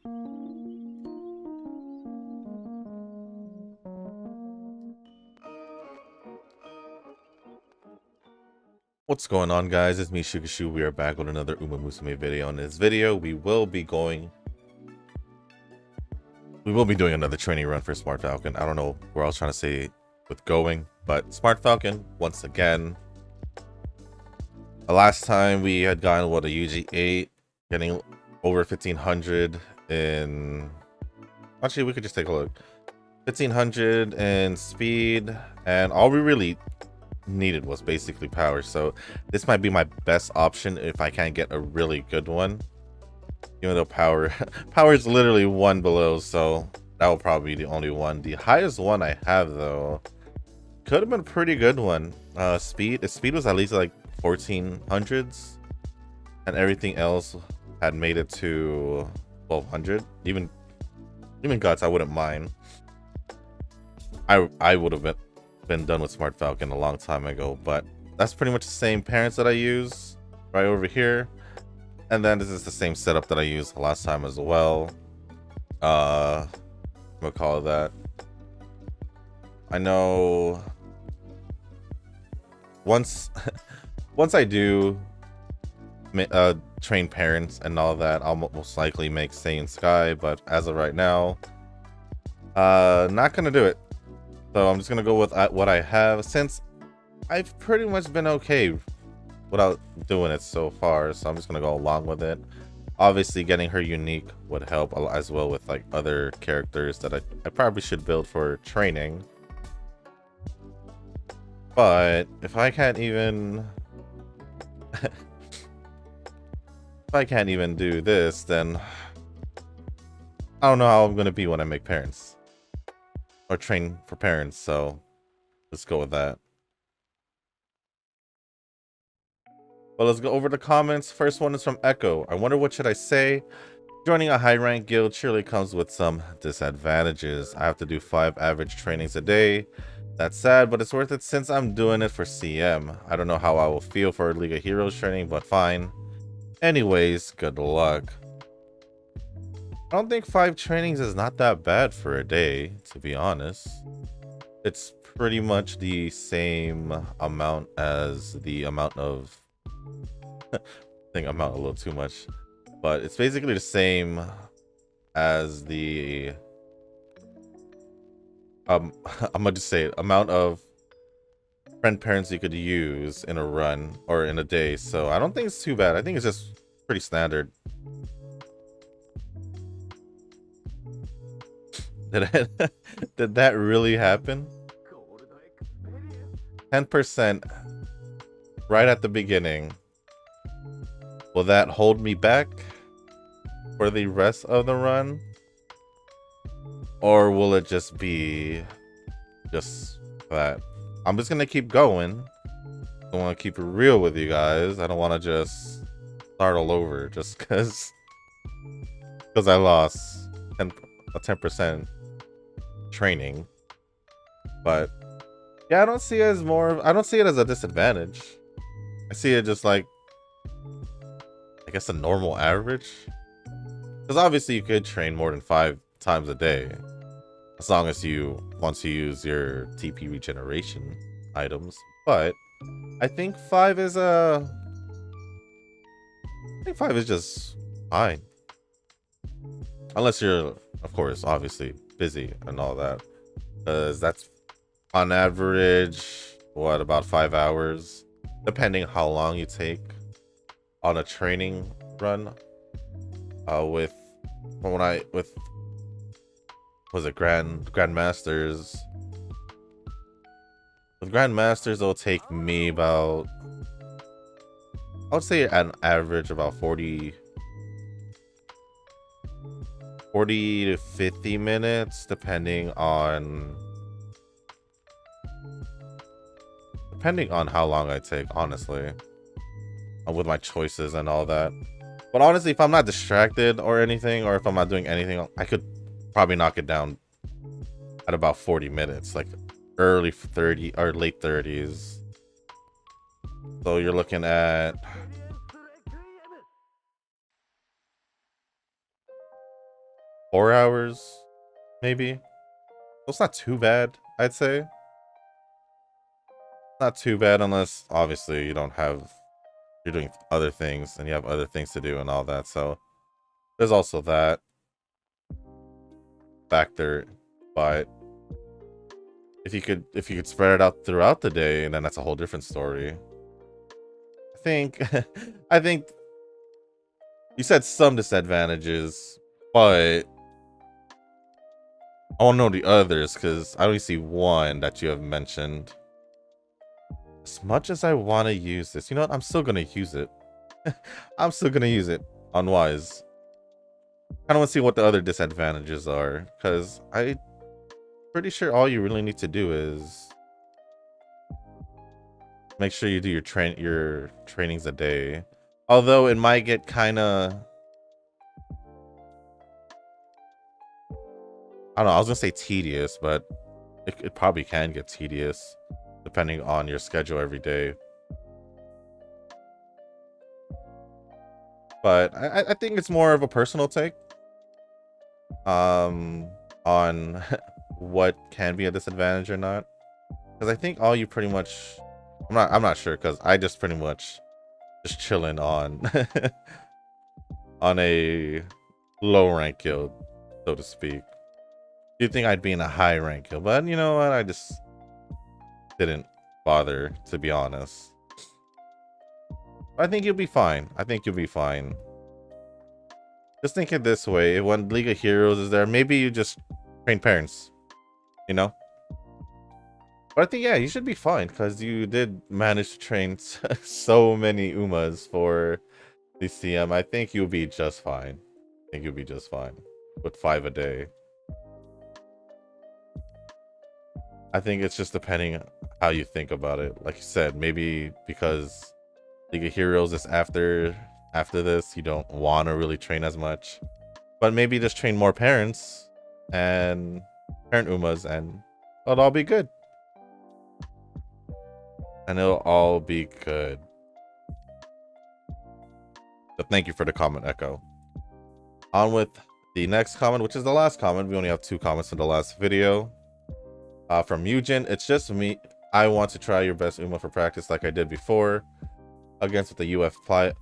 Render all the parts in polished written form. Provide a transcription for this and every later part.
What's going on, guys? It's me, Shukashu. We are back with another Musume video. In this video, we will be doing another training run for Smart Falcon. I don't know where I was trying to say with going, but Smart Falcon, once again. The last time we had gotten, what, a UG8, getting over 1500 in... Actually, we could just take a look. 1500 in speed, and all we really needed was basically power, so this might be my best option if I can't get a really good one, even though power is literally one below, so that will probably be the only one. The highest one I have, though, could have been a pretty good one. Speed was at least like 1400s, and everything else had made it to 1200. Even guts I wouldn't mind. I would have been done with Smart Falcon a long time ago, but that's pretty much the same parents that I use right over here, and then this is the same setup that I used last time as well. We'll call it that. I know once I do train parents and all that, I'll most likely make Saiyan Sky, but as of right now, not gonna do it. So I'm just gonna go with what I have, since I've pretty much been okay without doing it so far. So I'm just gonna go along with it. Obviously, getting her unique would help as well with like other characters that I probably should build for training. But if I can't even do this, then I don't know how I'm gonna be when I make parents. Or train for parents, so let's go with that. Well, let's go over the comments. First one is from Echo. I wonder, what should I say? Joining a high rank guild surely comes with some disadvantages. I have to do 5 average trainings a day. That's sad, but it's worth it since I'm doing it for CM. I don't know how I will feel for League of Heroes training, but fine. Anyways, good luck. I don't think 5 trainings is not that bad for a day, to be honest. It's pretty much the same amount as the amount of... I think amount a little too much. But it's basically the same as the... I'm gonna just say it, amount of friend parents you could use in a run or in a day. So I don't think it's too bad. I think it's just pretty standard. Did that really happen? 10% right at the beginning. Will that hold me back for the rest of the run? Or will it just be just that? I'm just gonna keep going. I want to keep it real with you guys. I don't want to just start all over just because I lost a 10% training. But yeah, I don't see it as a disadvantage. I see it just like, I guess, a normal average, because obviously you could train more than 5 times a day as long as you want to use your TP regeneration items. But I think 5 is just fine, unless you're, of course, obviously busy and all that, because that's on average what, about 5 hours, depending how long you take on a training run. With was it Grandmasters? With Grandmasters, it'll take me about, I would say, an average about 40 to 50 minutes, depending on how long I take, honestly, with my choices and all that. But honestly, if I'm not distracted or anything, or if I'm not doing anything, I could probably knock it down at about 40 minutes, like early 30 or late 30s. So you're looking at 4 hours, maybe. So it's not too bad, I'd say. Not too bad unless obviously you don't have, you're doing other things and you have other things to do and all that. So there's also that factor. But if you could spread it out throughout the day, then that's a whole different story. I think I think you said some disadvantages, but I want to know the others because I only see one that you have mentioned. As much as I want to use this, you know what? I'm still gonna use it. I'm still gonna use it on Wise. I don't want to see what the other disadvantages are, because I'm pretty sure all you really need to do is make sure you do your trainings a day. Although it might get kind of, I don't know, I was gonna say tedious, but it probably can get tedious depending on your schedule every day. But I think it's more of a personal take on what can be a disadvantage or not. Because I think all you pretty much, I'm not sure, because I just pretty much just chilling on on a low rank guild, so to speak. You think I'd be in a high rank guild, but you know what? I just didn't bother, to be honest. I think you'll be fine. I think you'll be fine. Just think it this way: when League of Heroes is there, maybe you just train parents, you know. But I think, yeah, you should be fine because you did manage to train so many Umas for the CM. I think you'll be just fine. I think you'll be just fine with 5 a day. I think it's just depending how you think about it. Like you said, maybe because League of Heroes is after this, you don't want to really train as much. But maybe just train more parents and parent Umas and it'll all be good. And it'll all be good. But thank you for the comment, Echo. On with the next comment, which is the last comment. We only have 2 comments in the last video. From Eugen, it's just me. I want to try your best Uma for practice like I did before against the UF5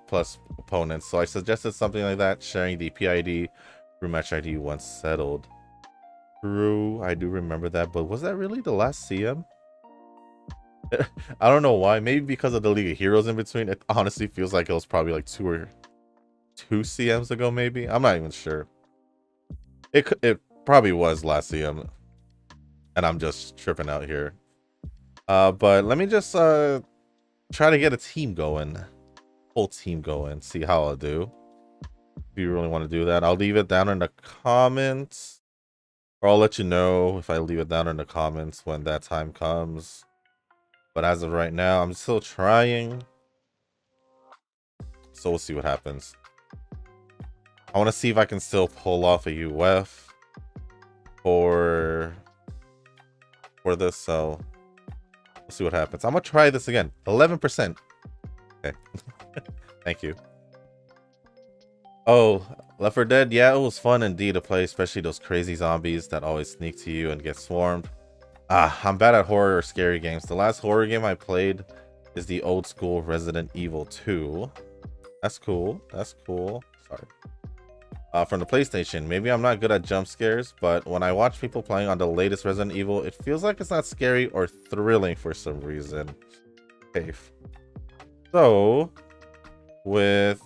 plus opponents. So I suggested something like that, sharing the PID through match ID once settled. True, I do remember that, but was that really the last CM? I don't know why. Maybe because of the League of Heroes in between. It honestly feels like it was probably like 2 CMs ago, maybe. I'm not even sure. It probably was last CM, and I'm just tripping out here. But let me just try to get a team going, whole team going. See how I'll do. If you really want to do that, I'll leave it down in the comments, or I'll let you know if I leave it down in the comments when that time comes. But as of right now, I'm still trying. So we'll see what happens. I want to see if I can still pull off a UF for this. So we'll see what happens. I'm going to try this again. 11%. Okay. Thank you. Oh, Left 4 Dead. Yeah, it was fun indeed to play, especially those crazy zombies that always sneak to you and get swarmed. I'm bad at horror or scary games. The last horror game I played is the old school Resident Evil 2. That's cool. That's cool. Sorry. From the PlayStation. Maybe I'm not good at jump scares, but when I watch people playing on the latest Resident Evil, it feels like it's not scary or thrilling for some reason. Okay. So, with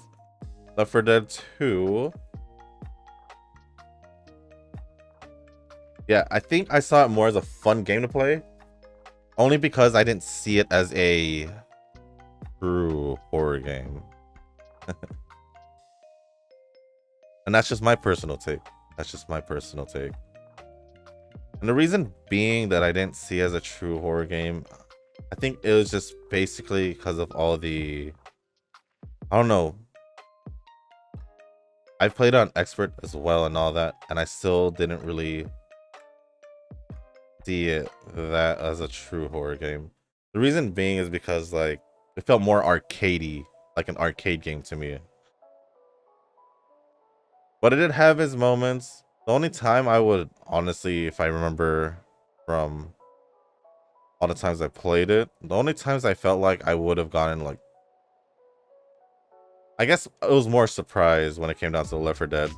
Left 4 Dead 2... yeah, I think I saw it more as a fun game to play. Only because I didn't see it as a true horror game. And that's just my personal take. That's just my personal take. And the reason being that I didn't see it as a true horror game, I think it was just basically because of all the... I don't know. I played on Expert as well and all that, and I still didn't really see it that as a true horror game. The reason being is because like it felt more arcadey, like an arcade game to me. But it did have its moments. The only time I would honestly, if I remember from all the times I played it, the only times I felt like I would have gotten like, I guess it was more surprised when it came down to Left 4 Dead,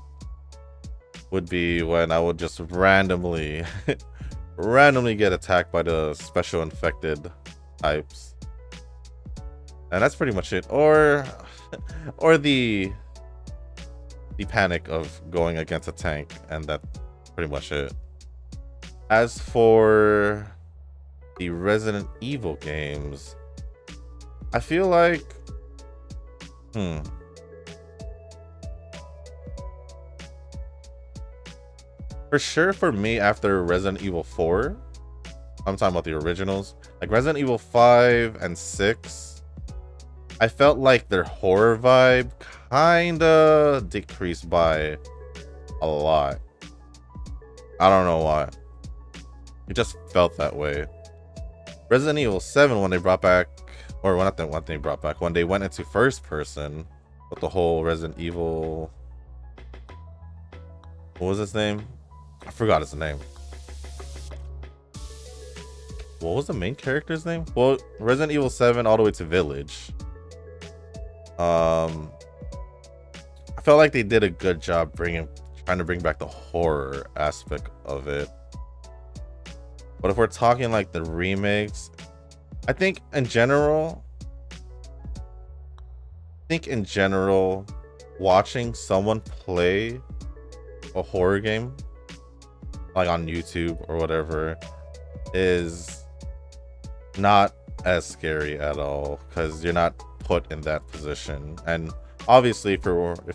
would be when I would just randomly randomly get attacked by the special infected types. And that's pretty much it. Or the panic of going against a tank, and that's pretty much it. As for the Resident Evil games, I feel like for sure for me, after Resident Evil 4, I'm talking about the originals, like Resident Evil 5 and 6, I felt like their horror vibe kinda decreased by a lot. I don't know why. It just felt that way. Resident Evil 7, when they brought back, or when they brought back, when they went into first person with the whole Resident Evil, what was his name? I forgot his name. What was the main character's name? Well, Resident Evil 7 all the way to Village. I felt like they did a good job trying to bring back the horror aspect of it. But if we're talking like the remakes, I think in general, watching someone play a horror game, like on YouTube or whatever, is not as scary at all, because you're not put in that position. And obviously,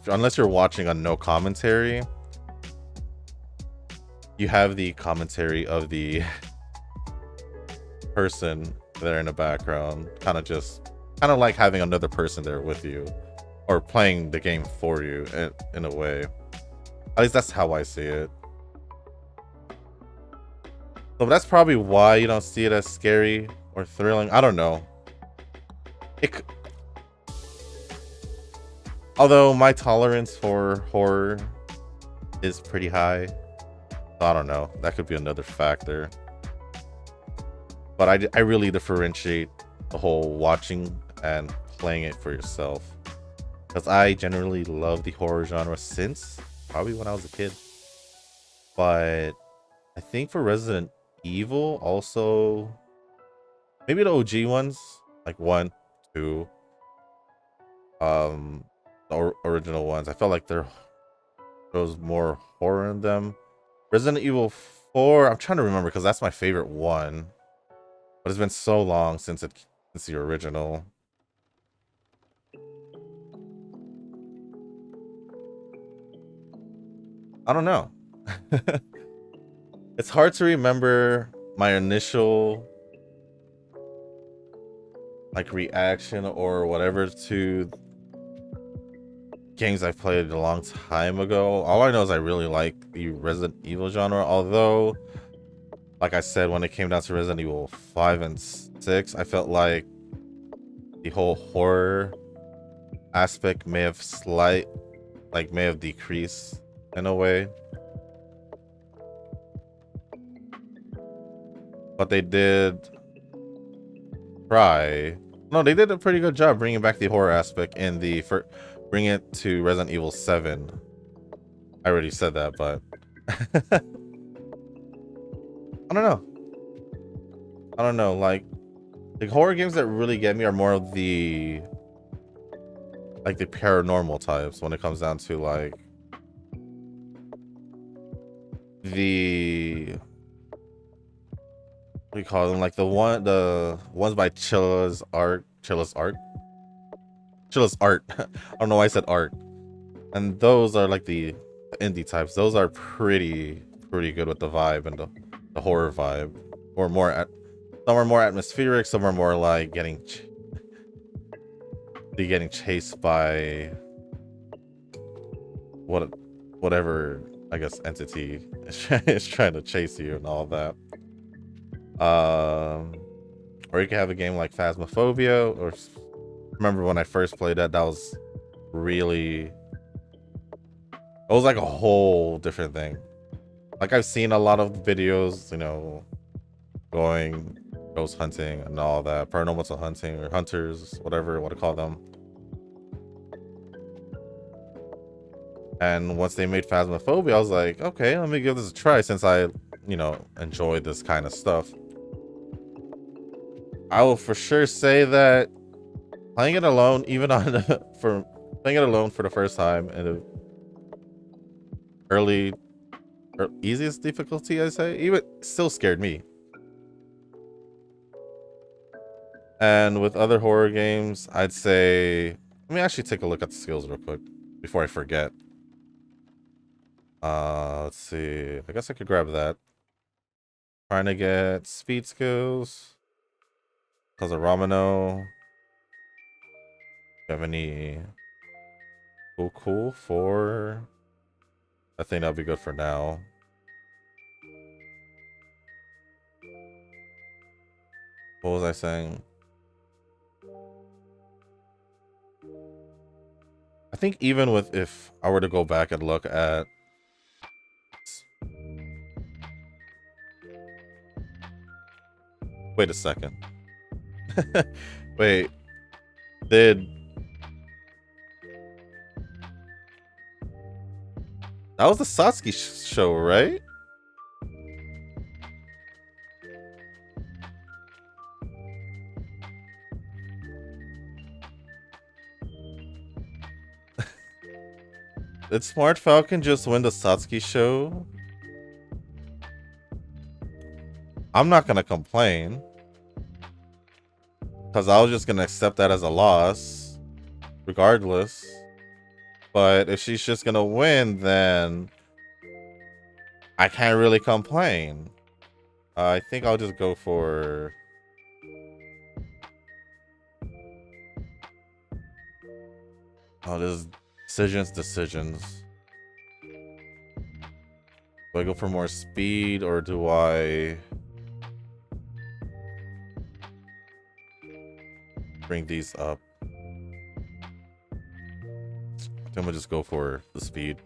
unless you're watching on no commentary, you have the commentary of the person there in the background, kind of like having another person there with you, or playing the game for you in a way. At least that's how I see it. So that's probably why you don't see it as scary or thrilling. I don't know. Although my tolerance for horror is pretty high, I don't know. That could be another factor. But I really differentiate the whole watching and playing it for yourself, because I generally love the horror genre since probably when I was a kid. But I think for Resident Evil, also maybe the OG ones, like 1, 2, the original ones, I felt like there was more horror in them. Resident Evil 4, I'm trying to remember because that's my favorite one, but it's been so long since the original. I don't know. It's hard to remember my initial like reaction or whatever to games I've played a long time ago. All I know is I really like the Resident Evil genre, although like I said, when it came down to Resident Evil 5 and 6, I felt like the whole horror aspect may have decreased in a way. But they did try. No, they did a pretty good job bringing back the horror aspect in bring it to Resident Evil 7. I already said that, but I don't know. Like, the horror games that really get me are more of the paranormal types, when it comes down to like the, what do you call them? Like the ones by Chilla's Art. I don't know why I said art. And those are like the indie types. Those are pretty good with the vibe and the horror vibe, or some are more atmospheric, some are more like getting chased by whatever, I guess, entity is trying to chase you and all that. Or you can have a game like Phasmophobia, or remember when I first played that was really It was like a whole different thing. Like I've seen a lot of videos, you know, going ghost hunting and all that, paranormal hunting or hunters, whatever you want to call them. And once they made Phasmophobia, I was like, okay, let me give this a try since I, you know, enjoy this kind of stuff. I will for sure say that playing it alone, even on for playing it alone for the first time in the early or easiest difficulty, I say, even still scared me. And with other horror games, I'd say, let me actually take a look at the skills real quick before I forget. Let's see. I guess I could grab that. Trying to get speed skills. Because of Ramino. Do you have any cool for? I think that'll be good for now. What was I saying? I think even with if I were to go back and look at wait a second. Wait. That was the Satsuki show, right? Did Smart Falcon just win the Satsuki show? I'm not gonna complain. Because I was just gonna accept that as a loss. Regardless. But if she's just gonna win, then I can't really complain. I think I'll just go for... Oh, there's decisions. Do I go for more speed or do I bring these up? I think I'm gonna just go for the speed.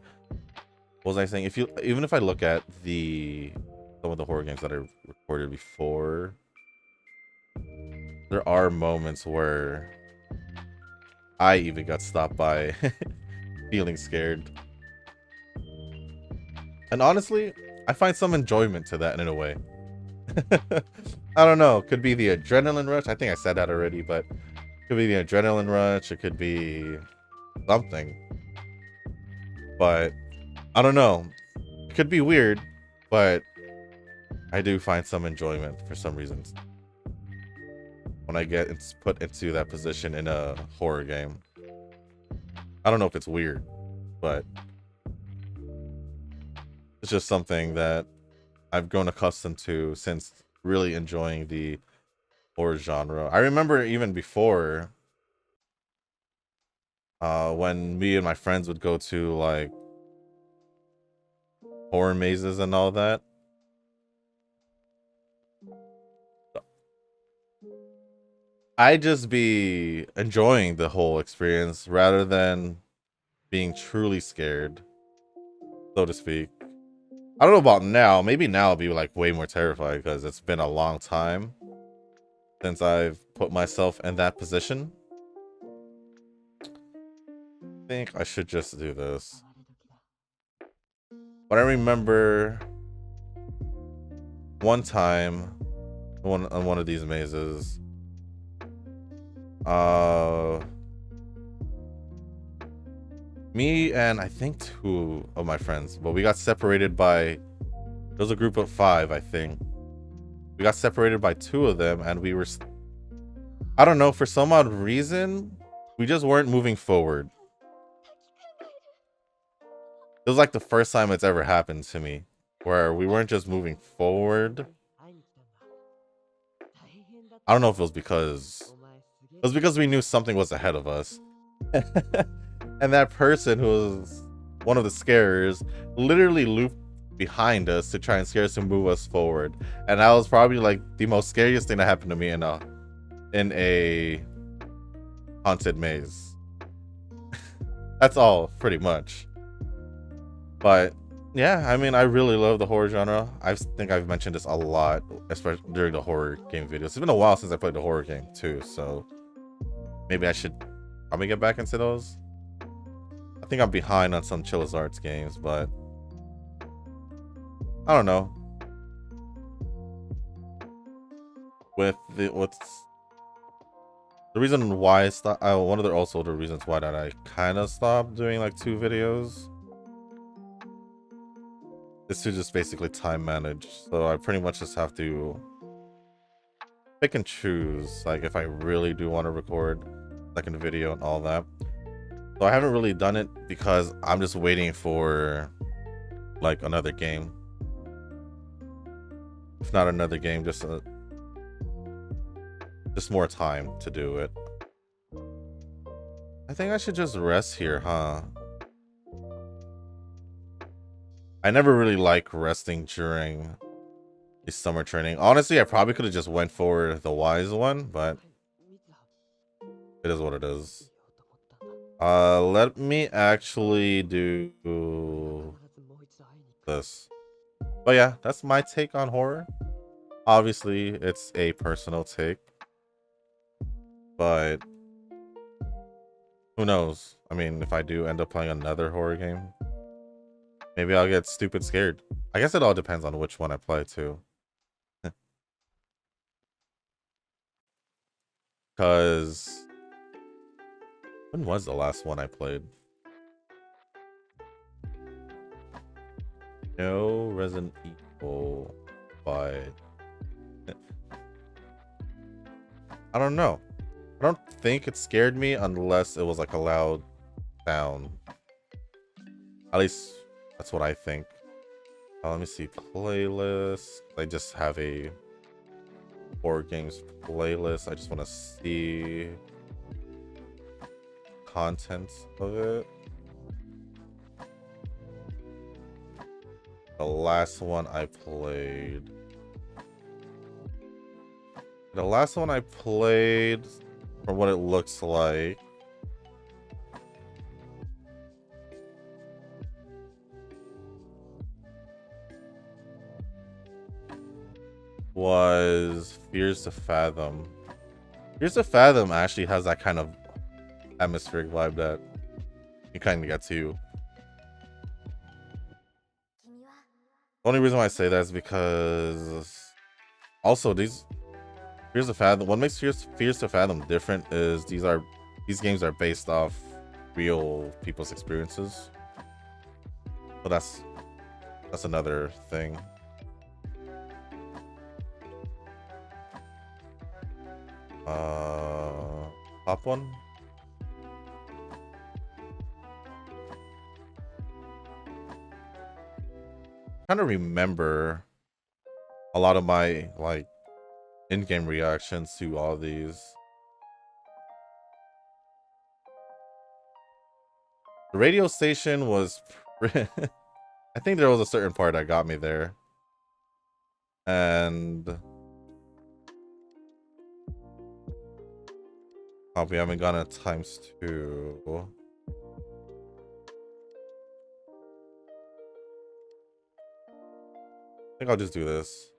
What was I saying? Even if I look at some of the horror games that I recorded before, there are moments where I even got stopped by feeling scared. And honestly, I find some enjoyment to that in a way. I don't know. Could be the adrenaline rush. I think I said that already, but it could be the adrenaline rush. It could be something. But I don't know. It could be weird, but I do find some enjoyment for some reasons when I get put into that position in a horror game. I don't know if it's weird, but it's just something that I've grown accustomed to since really enjoying the horror genre. I remember even before, when me and my friends would go to like horror mazes and all that. I'd just be enjoying the whole experience rather than being truly scared, so to speak. I don't know about now. Maybe now I'll be like way more terrified because it's been a long time since I've put myself in that position. I think I should just do this. But I remember one time on one of these mazes, me and I think 2 of my friends, but we got separated by, there was a group of 5, I think. We got separated by 2 of them, and we were, I don't know, for some odd reason, we just weren't moving forward. It was like the first time it's ever happened to me, where we weren't just moving forward. I don't know if it was because we knew something was ahead of us. And that person who was one of the scarers literally looped behind us to try and scare us and move us forward. And that was probably like the most scariest thing that happened to me in a haunted maze. That's all, pretty much. But yeah, I mean, I really love the horror genre. I think I've mentioned this a lot, especially during the horror game videos. It's been a while since I played the horror game too, so maybe I should probably get back into those. I think I'm behind on some Chillis Arts games, but I don't know. With what's the reason why I stopped? One of the also the reasons why that I kind of stopped doing like 2 videos is to just basically time manage. So I pretty much just have to pick and choose, like if I really do want to record second video and all that. So I haven't really done it because I'm just waiting for like another game. If not another game, just more time to do it. I think I should just rest here, huh? I never really like resting during the summer training. Honestly, I probably could have just went for the wise one, but it is what it is. Let me actually do this. But yeah, that's my take on horror. Obviously, it's a personal take, but who knows? I mean, if I do end up playing another horror game, maybe I'll get stupid scared. I guess it all depends on which one I play too. Because when was the last one I played? No Resident Evil, but I don't know. I don't think it scared me unless it was like a loud sound. At least that's what I think. Let me see playlist. I just have a horror games playlist. I just want to see contents of it. The last one I played. The last one I played, from what it looks like, was Fears to Fathom. Fears to Fathom actually has that kind of atmospheric vibe that you kind of get to. The only reason why I say that is because also these Fears to Fathom, what makes Fears to Fathom different is these games are based off real people's experiences. So that's another thing. Top one. Trying to remember a lot of my like in-game reactions to all these. The radio station was I think there was a certain part that got me there. And we haven't gone at ×2. I think I'll just do this.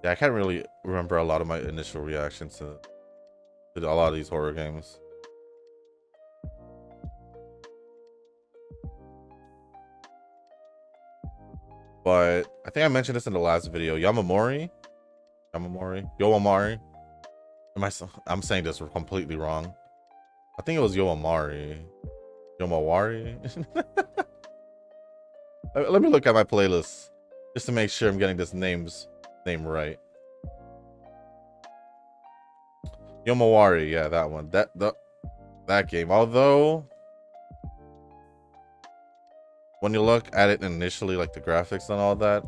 Yeah, I can't really remember a lot of my initial reactions to a lot of these horror games. But I think I mentioned this in the last video. Yomamori. I'm saying this completely wrong. I think it was Yomawari. Let me look at my playlist just to make sure I'm getting this name right. Yomawari, yeah, that one. That game. Although when you look at it initially, like the graphics and all that,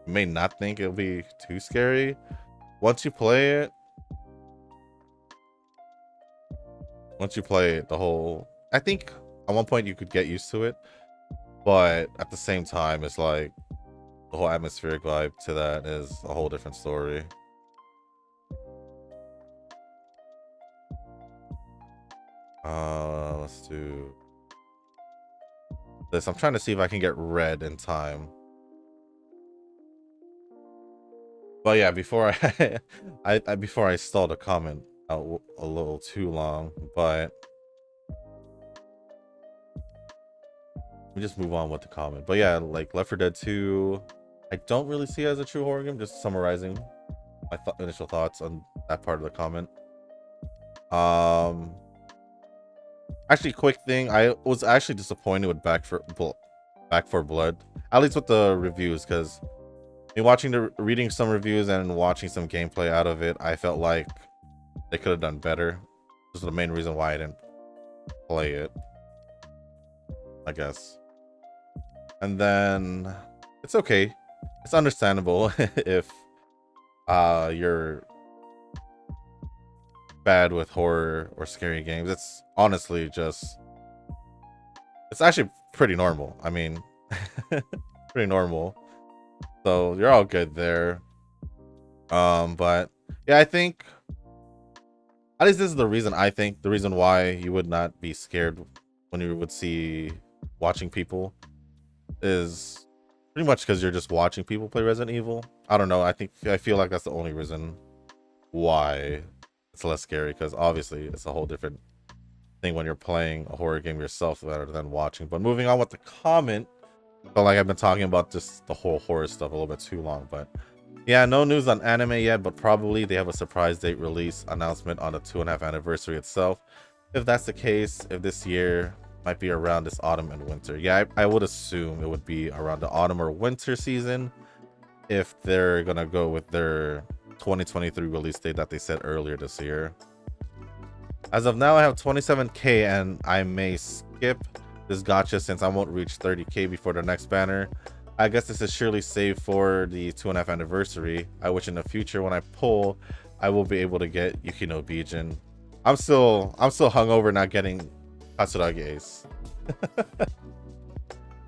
you may not think it'll be too scary. Once you play it, I think at one point you could get used to it, but at the same time, it's like the whole atmospheric vibe to that is a whole different story. Let's do this. I'm trying to see if I can get red in time. But yeah, before before I stalled a comment out a little too long, but let me just move on with the comment. But yeah, like Left 4 Dead 2, I don't really see it as a true horror game. Just summarizing my initial thoughts on that part of the comment. Actually, quick thing, I was actually disappointed with Back 4 Blood, at least with the reviews, because reading some reviews and watching some gameplay out of it, I felt like they could have done better. This is the main reason why I didn't play it, I guess. And then it's okay. It's understandable if you're bad with horror or scary games. It's honestly it's actually pretty normal. I mean, pretty normal. So you're all good there. But yeah, I think at least this is the reason the reason why you would not be scared when you would see watching people is pretty much because you're just watching people play Resident Evil. I don't know. I feel like that's the only reason why it's less scary, because obviously it's a whole different thing when you're playing a horror game yourself rather than watching. But moving on with the comment, felt like I've been talking about just the whole horror stuff a little bit too long. But yeah, no news on anime yet, but probably they have a surprise date release announcement on the 2.5 anniversary itself. If that's the case, if this year might be around this autumn and winter. Yeah, I would assume it would be around the autumn or winter season if they're gonna go with their 2023 release date that they said earlier this year. As of now, I have 27k and I may skip this gacha since I won't reach 30k before the next banner. I guess this is surely saved for the 2.5 anniversary. I wish in the future when I pull, I will be able to get Yukino Bijin. I'm still hungover not getting Katsuragi Ace.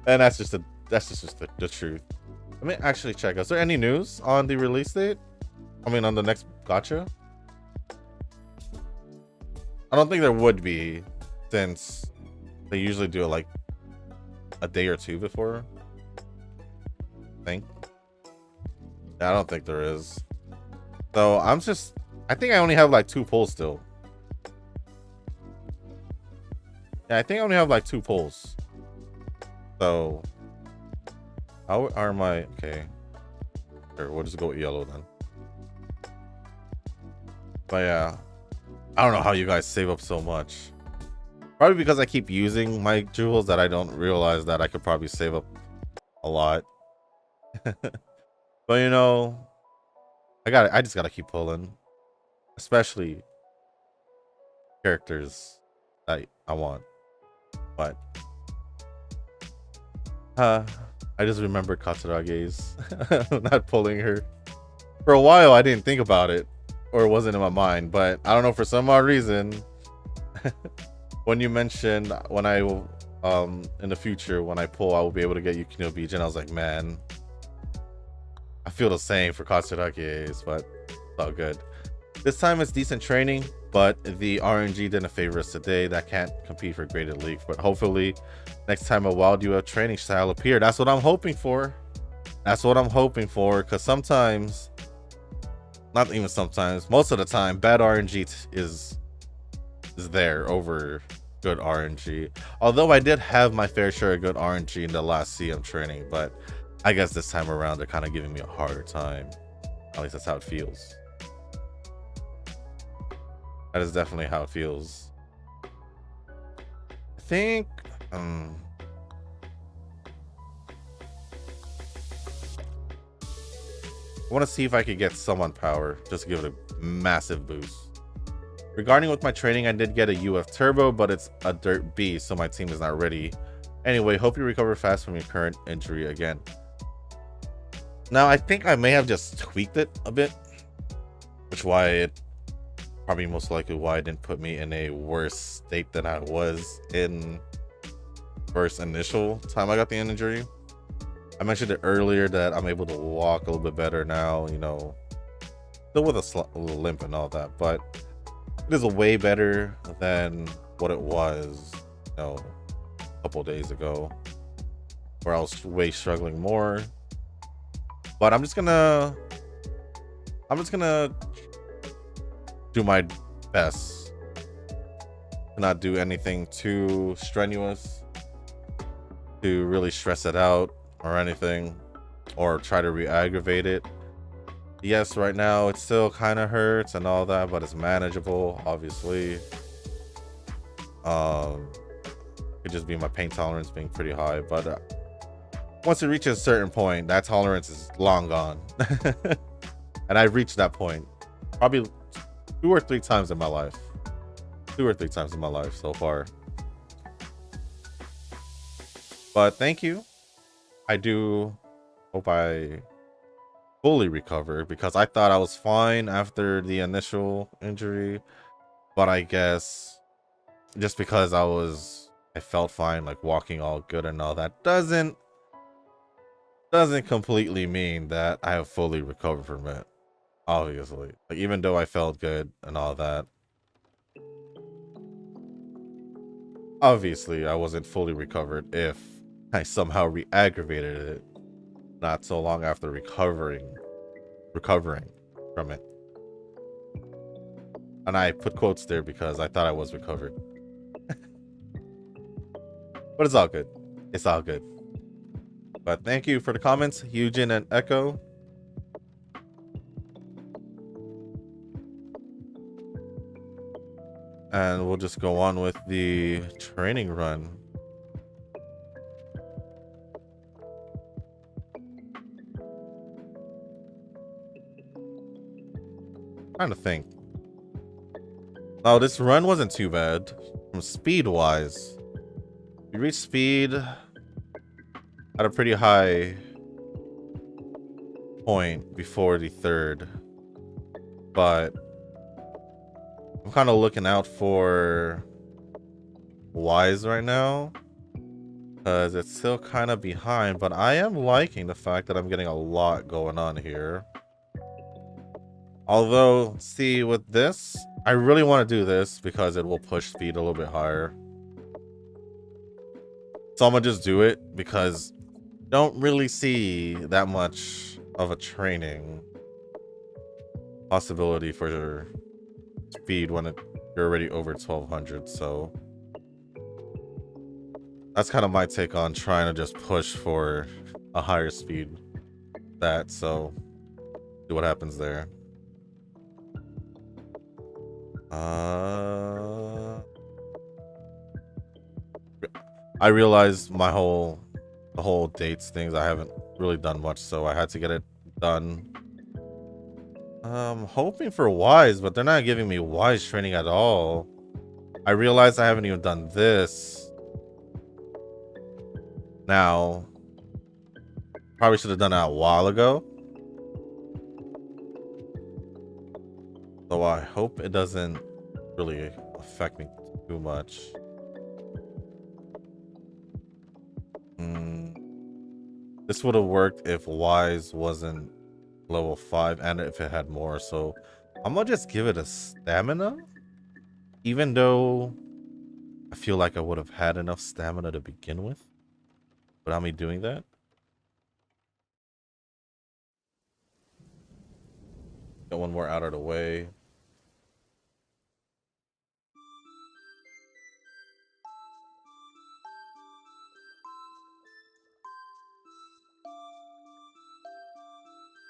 And that's just the truth. Let me actually check. Is there any news on the release date? I mean, on the next gacha? I don't think there would be, since they usually do it like a day or two before. I think. Yeah, I don't think there is. So I think I only have like 2 pulls still. Yeah, I think I only have like 2 pulls. So how are my okay? Sure, we'll just go with yellow then. But yeah, I don't know how you guys save up so much. Probably because I keep using my jewels that I don't realize that I could probably save up a lot. But you know, I just gotta keep pulling, especially characters that I want. But I just remember Katsurage's not pulling her. For a while I didn't think about it, or it wasn't in my mind, but I don't know, for some odd reason when you mentioned when I in the future when I pull I will be able to get Yukino Bijin, I was like, man, I feel the same for Katsuragi, but it's all good. This time it's decent training, but the RNG didn't favor us today. That can't compete for graded league, but hopefully next time a wild UF training style appear. That's what I'm hoping for. That's what I'm hoping for, because sometimes, not even sometimes, most of the time, bad RNG is there over good RNG. Although I did have my fair share of good RNG in the last CM training, but I guess this time around they're kind of giving me a harder time. At least that's how it feels. That is definitely how it feels. I think I want to see if I could get Summon Power, just to give it a massive boost. Regarding with my training, I did get a UF Turbo, but it's a Dirt B, so my team is not ready. Anyway, hope you recover fast from your current injury again. Now, I think I may have just tweaked it a bit, which why it probably most likely why it didn't put me in a worse state than I was in first initial time I got the injury. I mentioned it earlier that I'm able to walk a little bit better now, you know, still with a little limp and all that, but it is a way better than what it was, a couple days ago, where I was way struggling more. But I'm just gonna do my best to not do anything too strenuous, to really stress it out or anything, or try to re-aggravate it. Yes, right now it still kind of hurts and all that, but it's manageable, obviously. Could just be my pain tolerance being pretty high, but once it reaches a certain point, that tolerance is long gone. And I've reached that point probably 2 or 3 times in my life. 2 or 3 times in my life so far. But thank you. I do hope I fully recover, because I thought I was fine after the initial injury, but I guess just because I felt fine, like walking all good and all that, doesn't completely mean that I have fully recovered from it. Obviously, like, even though I felt good and all that, obviously I wasn't fully recovered if I somehow re-aggravated it not so long after recovering from it. And I put quotes there because I thought I was recovered. But it's all good. It's all good. But thank you for the comments, Eugen and Echo. And we'll just go on with the training run. Trying to think. Oh, this run wasn't too bad. From speed wise, we reached speed at a pretty high point before the third, but I'm kind of looking out for Wise right now, because it's still kind of behind, but I am liking the fact that I'm getting a lot going on here. Although, see, with this, I really want to do this because it will push speed a little bit higher. So I'm gonna just do it because I don't really see that much of a training possibility for speed when you're already over 1200. So that's kind of my take on trying to just push for a higher speed. So see what happens there. I realized the whole dates things, I haven't really done much, so I had to get it done. Hoping for Wise, but they're not giving me Wise training at all. I realized I haven't even done this. Now, probably should have done that a while ago. So I hope it doesn't really affect me too much. This would have worked if Wise wasn't level 5 and if it had more. So I'm gonna just give it a stamina, even though I feel like I would have had enough stamina to begin with without me doing that. Get one more out of the way.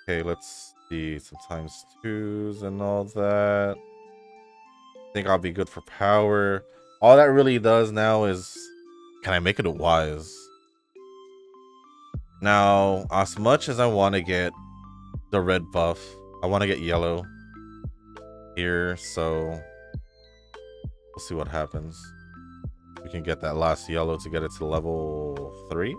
Okay, let's see, some times 2s and all that. I think I'll be good for power. All that really does now is, can I make it a Wise? Now, as much as I want to get the red buff, I want to get yellow here, so we'll see what happens. We can get that last yellow to get it to level 3.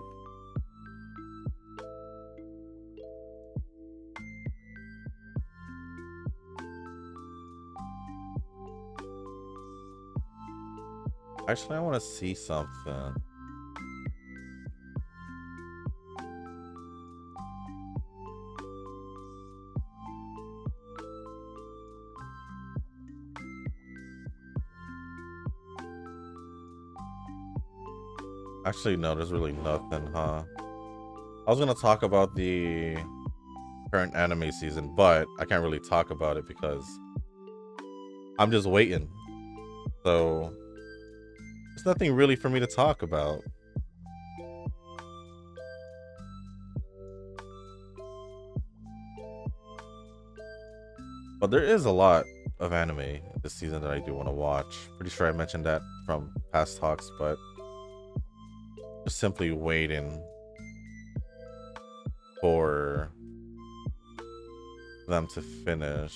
Actually, I want to see something. Actually, no, there's really nothing, huh? I was gonna talk about the current anime season, but I can't really talk about it because I'm just waiting. So there's nothing really for me to talk about. But there is a lot of anime this season that I do want to watch. Pretty sure I mentioned that from past talks, but just simply waiting for them to finish.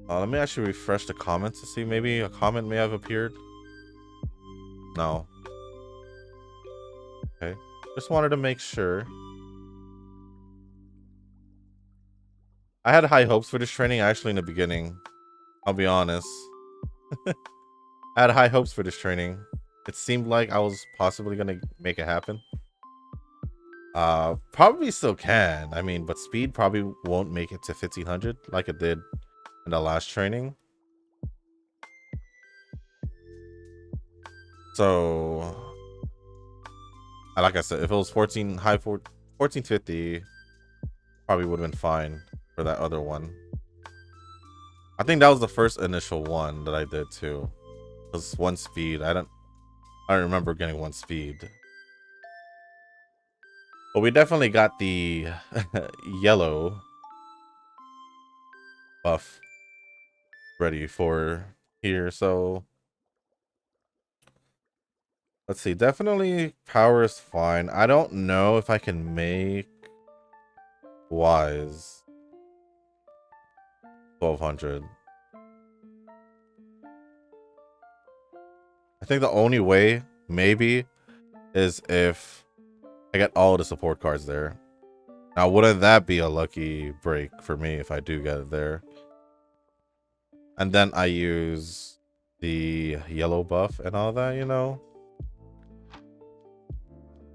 Let me actually refresh the comments to see. Maybe a comment may have appeared. No. Okay. Just wanted to make sure. I had high hopes for this training actually in the beginning. I'll be honest. I had high hopes for this training. It seemed like I was possibly gonna make it happen. Probably still can. I mean, but speed probably won't make it to 1500 like it did in the last training. So, like I said, if it was 1450, probably would have been fine for that other one. I think that was the first initial one that I did too. It was one speed. I don't remember getting one speed. But we definitely got the yellow buff ready for here, so let's see. Definitely power is fine. I don't know if I can make wise 1200. I think the only way maybe is if I get all the support cards there. Now, wouldn't that be a lucky break for me if I do get it there? And then I use the yellow buff and all that, you know?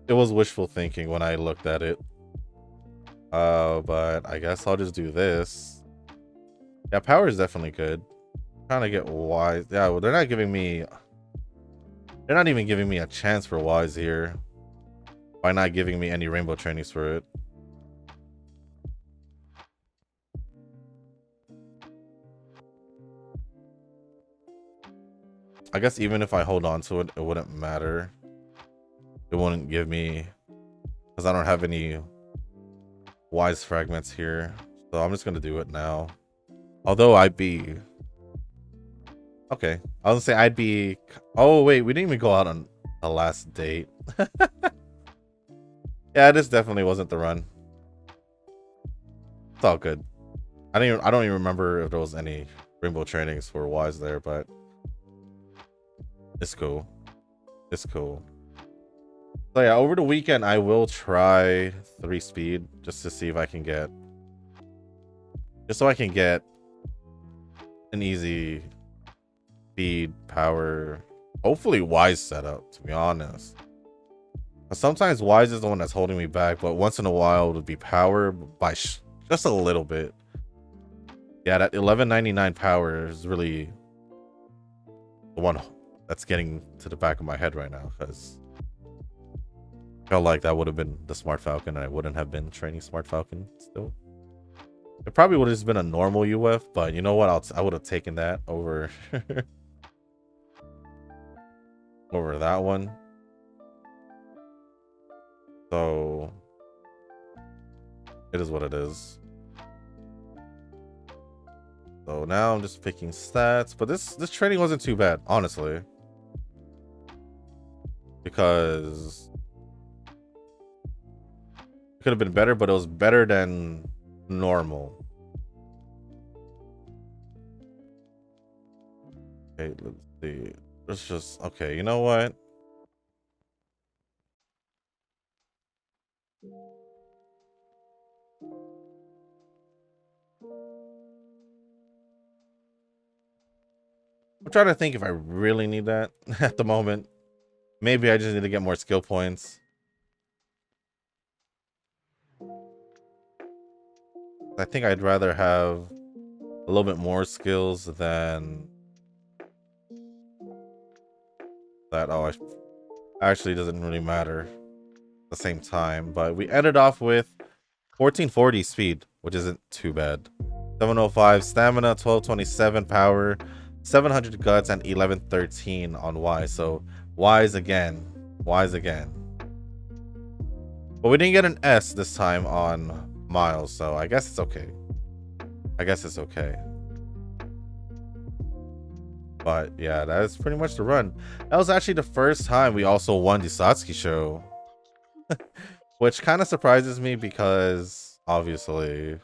It was wishful thinking when I looked at it. But I guess I'll just do this. Yeah, power is definitely good. I'm trying to get wise. Yeah, well, they're not giving me... They're not even giving me a chance for wise here. By not giving me any rainbow trainings for it. I guess even if I hold on to it, it wouldn't matter. It wouldn't give me... Because I don't have any wise fragments here. So I'm just going to do it now. Although I'd be... Okay. I was going to say I'd be... Oh, wait. We didn't even go out on the last date. Yeah, this definitely wasn't the run. It's all good. I don't even remember if there was any rainbow trainings for wise there, but it's cool. It's cool. So yeah, over the weekend I will try 3 speed just to see if I can get, just so I can get an easy speed, power, hopefully wise setup, to be honest. Sometimes wise is the one that's holding me back, but once in a while it would be power by just a little bit. Yeah, that 1199 power is really the one that's getting to the back of my head right now, because I felt like that would have been the Smart Falcon and I wouldn't have been training Smart Falcon still. It probably would have just been a normal UF, but you know what? I would have taken that over over that one. So it is what it is. So now I'm just picking stats, but this training wasn't too bad, honestly, because it could have been better, but it was better than normal. Okay, let's see. Let's just, okay, you know what? I'm trying to think if I really need that at the moment. Maybe I just need to get more skill points. I think I'd rather have a little bit more skills than that. Oh, actually doesn't really matter at the same time. But we ended off with 1440 speed, which isn't too bad. 705 stamina, 1227 power, 700 guts, and 1113 on Y. So Y's again. Y's again. But we didn't get an S this time on Miles, so I guess it's okay. I guess it's okay. But yeah, that is pretty much the run. That was actually the first time we also won the Satsuki show. Which kind of surprises me because obviously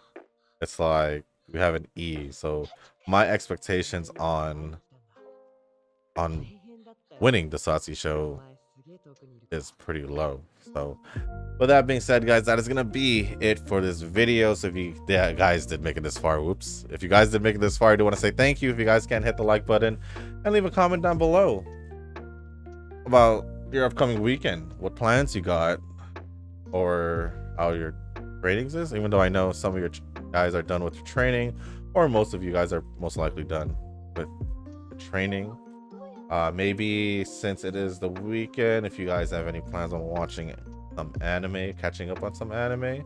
it's like we have an E, so my expectations on winning the Satsuki show is pretty low. So with that being said, guys, that is gonna be it for this video. So if you guys did make it this far, whoops, if you guys did make it this far, I do want to say thank you. If you guys can, hit the like button and leave a comment down below about your upcoming weekend, what plans you got, or how your ratings is, even though I know some of your guys are done with your training, or most of you guys are most likely done with the training. Maybe since it is the weekend, if you guys have any plans on watching some anime, catching up on some anime,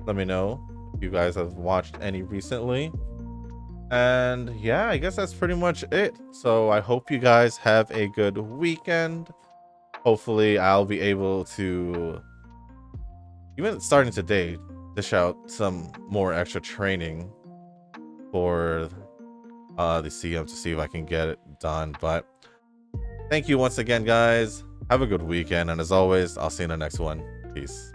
let me know if you guys have watched any recently. And yeah, I guess that's pretty much it. So I hope you guys have a good weekend. Hopefully I'll be able to, even starting today, dish out some more extra training for the CM to see if I can get it done. But thank you once again, guys. Have a good weekend, and as always, I'll see you in the next one. Peace.